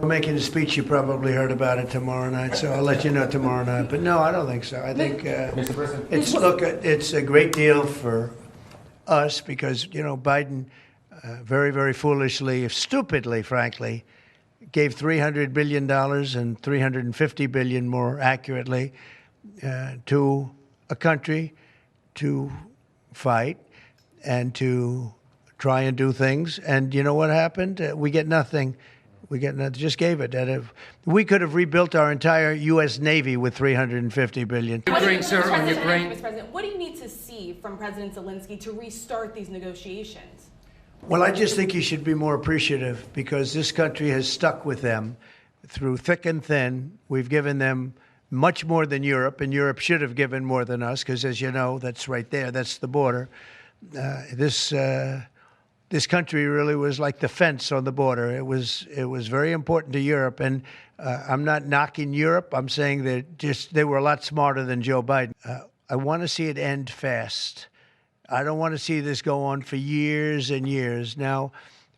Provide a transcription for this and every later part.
I'm making a speech. You probably heard about it tomorrow night, so I'll let you know tomorrow night. But no, I don't think so. I think Mr. President, it's a great deal for us because, Biden very, very foolishly, stupidly, frankly, gave $300 billion and $350 billion more accurately to a country to fight and to try and do things. And you know what happened? We get nothing. We get nothing. Just gave it. We could have rebuilt our entire U.S. Navy with $350 billion. Ukraine, sir, on Ukraine. Mr. President, what do you need to see from President Zelensky to restart these negotiations? Well, I just think he should be more appreciative because this country has stuck with them through thick and thin. We've given them much more than Europe, and Europe should have given more than us because, as you know, that's right there. That's the border. This country really was like the fence on the border. It was very important to Europe, and I'm not knocking Europe. I'm saying that they were a lot smarter than Joe Biden. I want to see it end fast. I don't want to see this go on for years and years. Now,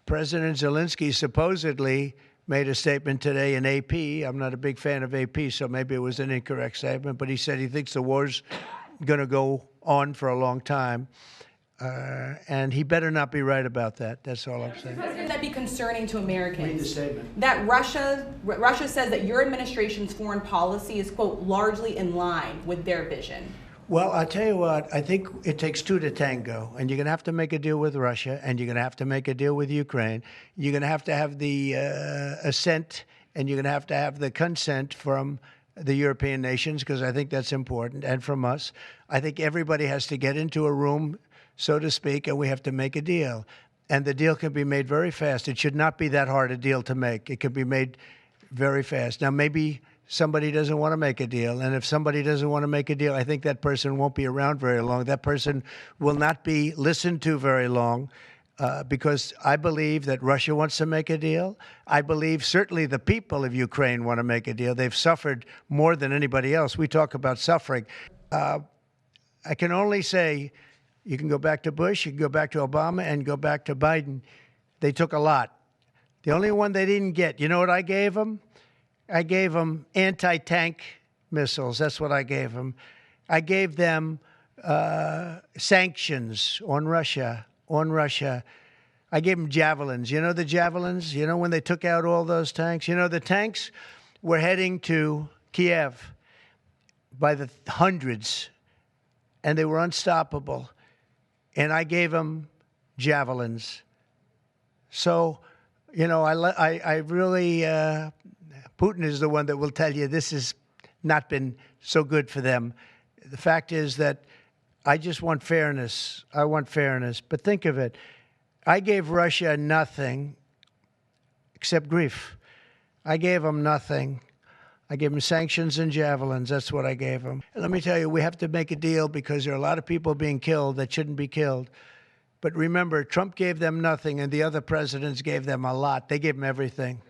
President Zelensky supposedly made a statement today in AP. I'm not a big fan of AP, so maybe it was an incorrect statement, but he said he thinks the war's going to go on for a long time. And he better not be right about that. That's all I'm saying. President, that be concerning to Americans? Read the statement. That Russia says that your administration's foreign policy is, quote, largely in line with their vision. Well, I'll tell you what, I think it takes two to tango, and you're going to have to make a deal with Russia, and you're going to have to make a deal with Ukraine. You're going to have the assent, and you're going to have the consent from the European nations, because I think that's important, and from us. I think everybody has to get into a room, so to speak, and we have to make a deal. And the deal can be made very fast. It should not be that hard a deal to make. It can be made very fast. Now, maybe somebody doesn't want to make a deal. And if somebody doesn't want to make a deal, I think that person won't be around very long. That person will not be listened to very long because I believe that Russia wants to make a deal. I believe certainly the people of Ukraine want to make a deal. They've suffered more than anybody else. We talk about suffering. I can only say you can go back to Bush, you can go back to Obama, and go back to Biden. They took a lot. The only one they didn't get, you know what I gave them? I gave them anti-tank missiles. That's what I gave them. I gave them sanctions on Russia. I gave them javelins. You know the javelins? You know when they took out all those tanks? You know the tanks were heading to Kiev by the hundreds, and they were unstoppable. And I gave them javelins. So, I really... Putin is the one that will tell you this has not been so good for them. The fact is that I just want fairness. I want fairness. But think of it. I gave Russia nothing except grief. I gave them nothing. I gave them sanctions and javelins. That's what I gave them. And let me tell you, we have to make a deal because there are a lot of people being killed that shouldn't be killed. But remember, Trump gave them nothing and the other presidents gave them a lot. They gave them everything.